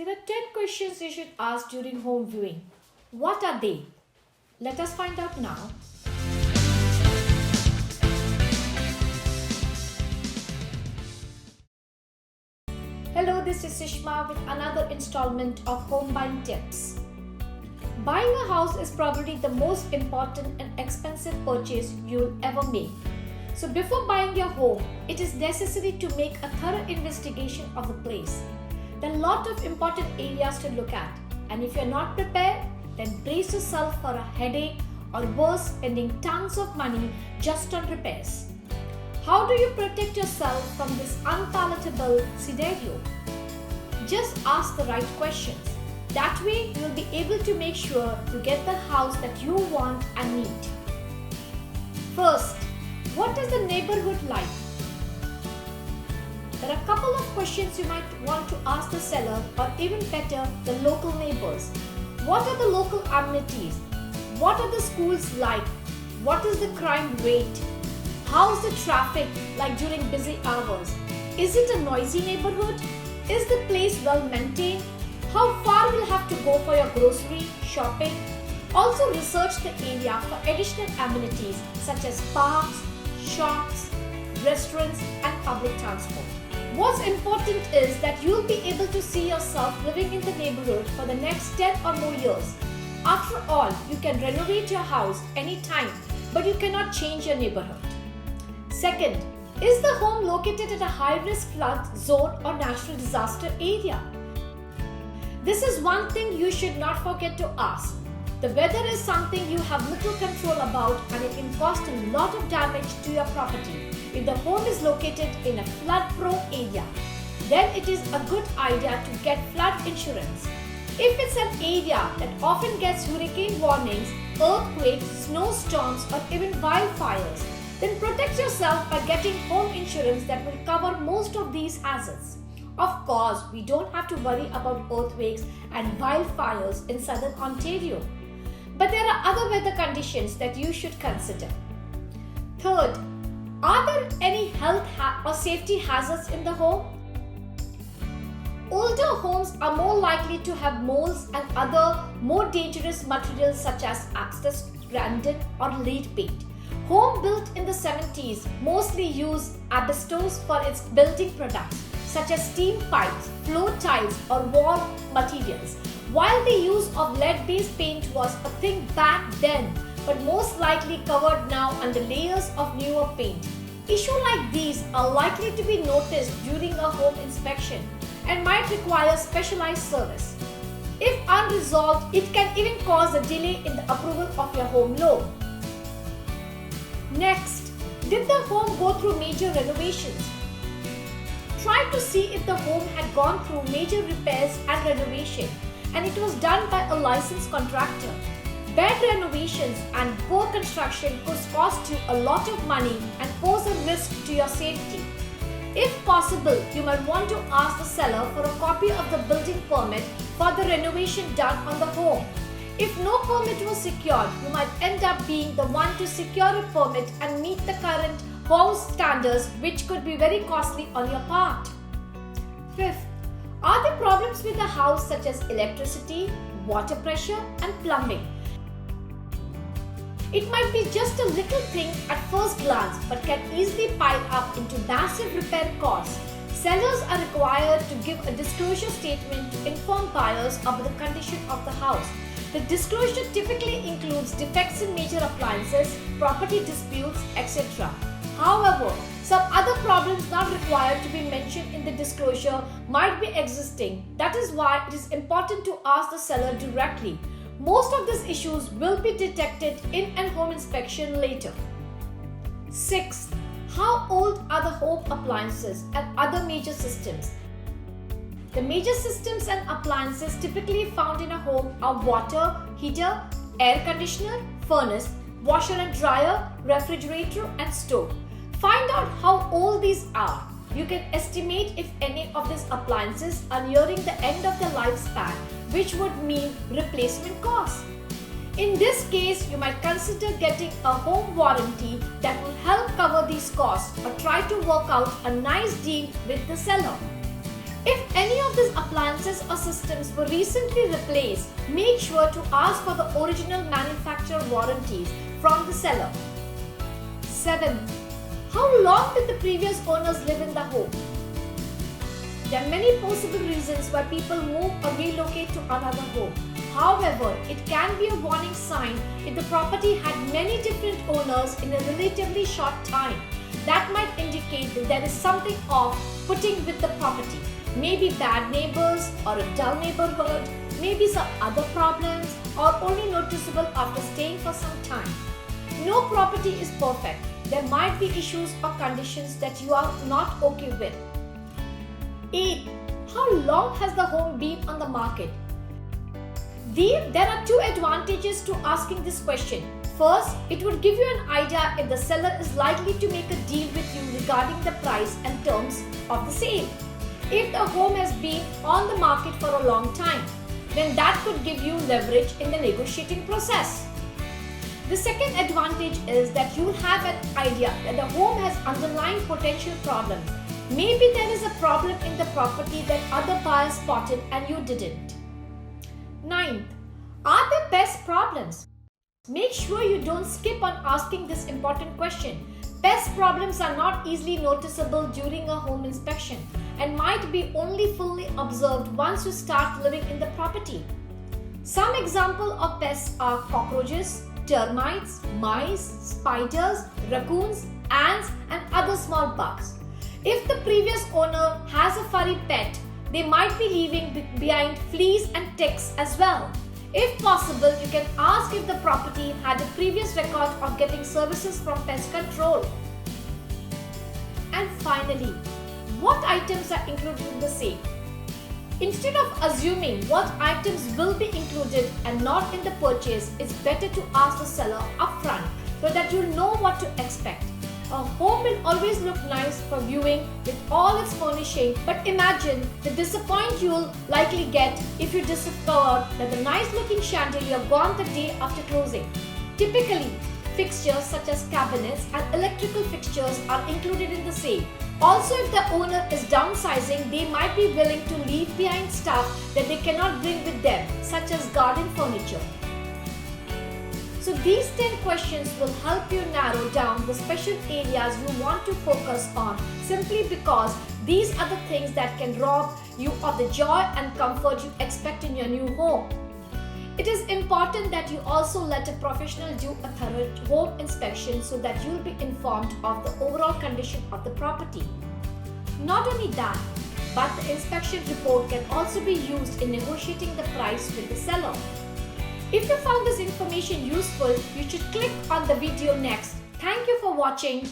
There are 10 questions you should ask during home viewing. What are they? Let us find out now. Hello, this is Sishma with another installment of Home Buying Tips. Buying a house is probably the most important and expensive purchase you'll ever make. So before buying your home, it is necessary to make a thorough investigation of the place. There are a lot of important areas to look at, and if you're not prepared, then brace yourself for a headache or worse, spending tons of money just on repairs. How do you protect yourself from this unpalatable scenario? Just ask the right questions. That way, you'll be able to make sure you get the house that you want and need. First, what is the neighborhood like? There are a couple of questions you might want to ask the seller, or even better, the local neighbors. What are the local amenities? What are the schools like? What is the crime rate? How's the traffic like during busy hours? Is it a noisy neighborhood? Is the place well maintained? How far will you have to go for your grocery shopping? Also research the area for additional amenities such as parks, shops, restaurants and public transport. What's important is that you'll be able to see yourself living in the neighborhood for the next 10 or more years. After all, you can renovate your house anytime, but you cannot change your neighborhood. Second, is the home located at a high-risk flood zone or natural disaster area? This is one thing you should not forget to ask. The weather is something you have little control about, and it can cause a lot of damage to your property. If the home is located in a flood-prone area, then it is a good idea to get flood insurance. If it's an area that often gets hurricane warnings, earthquakes, snowstorms, or even wildfires, then protect yourself by getting home insurance that will cover most of these hazards. Of course, we don't have to worry about earthquakes and wildfires in southern Ontario. But there are other weather conditions that you should consider. Third, are there any health or safety hazards in the home? Older homes are more likely to have molds and other more dangerous materials such as asbestos, randon or lead paint. Home built in the 70s mostly used asbestos for its building products such as steam pipes, floor tiles or wall materials. While the use of lead-based paint was a thing back then, but most likely covered now under layers of newer paint. Issues like these are likely to be noticed during a home inspection and might require specialized service. If unresolved, it can even cause a delay in the approval of your home loan. Next, did the home go through major renovations? Try to see if the home had gone through major repairs and renovation, and it was done by a licensed contractor. Bad renovations and poor construction could cost you a lot of money and pose a risk to your safety. If possible, you might want to ask the seller for a copy of the building permit for the renovation done on the home. If no permit was secured, you might end up being the one to secure a permit and meet the current house standards, which could be very costly on your part. Fifth, are there problems with the house such as electricity, water pressure and plumbing? It might be just a little thing at first glance, but can easily pile up into massive repair costs. Sellers are required to give a disclosure statement to inform buyers about the condition of the house. The disclosure typically includes defects in major appliances, property disputes, etc. However, some other problems not required to be mentioned in the disclosure might be existing. That is why it is important to ask the seller directly. Most of these issues will be detected in a home inspection later. 6. How old are the home appliances and other major systems? The major systems and appliances typically found in a home are water, heater, air conditioner, furnace, washer and dryer, refrigerator and stove. Find out how old these are. You can estimate if any of these appliances are nearing the end of their lifespan, which would mean replacement costs. In this case, you might consider getting a home warranty that will help cover these costs, or try to work out a nice deal with the seller. If any of these appliances or systems were recently replaced, make sure to ask for the original manufacturer warranties from the seller. 7. How long did the previous owners live in the home? There are many possible reasons why people move or relocate to another home. However, it can be a warning sign if the property had many different owners in a relatively short time. That might indicate that there is something off putting with the property. Maybe bad neighbors or a dull neighborhood, maybe some other problems, or only noticeable after staying for some time. No property is perfect. There might be issues or conditions that you are not okay with. 8. How long has the home been on the market? There are two advantages to asking this question. First, it would give you an idea if the seller is likely to make a deal with you regarding the price and terms of the sale. If the home has been on the market for a long time, then that could give you leverage in the negotiating process. The second advantage is that you will have an idea that the home has underlying potential problems. Maybe there is a problem in the property that other buyers spotted and you didn't. 9th, are there pest problems? Make sure you don't skip on asking this important question. Pest problems are not easily noticeable during a home inspection and might be only fully observed once you start living in the property. Some examples of pests are cockroaches, termites, mice, spiders, raccoons, ants, and other small bugs. If the previous owner has a furry pet, they might be leaving behind fleas and ticks as well. If possible, you can ask if the property had a previous record of getting services from pest control. And finally, what items are included in the sale? Instead of assuming what items will be included and not in the purchase, it's better to ask the seller upfront so that you'll know what to expect. A home will always look nice for viewing with all its furnishing, but imagine the disappointment you'll likely get if you discover that the nice looking chandelier gone the day after closing. Typically, fixtures such as cabinets and electrical fixtures are included in the sale. Also, if the owner is downsizing, they might be willing to leave behind stuff that they cannot bring with them, such as garden furniture. So these 10 questions will help you narrow down the special areas you want to focus on, simply because these are the things that can rob you of the joy and comfort you expect in your new home. It is important that you also let a professional do a thorough home inspection so that you'll be informed of the overall condition of the property. Not only that, but the inspection report can also be used in negotiating the price with the seller. If you found this information useful, you should click on the video next. Thank you for watching.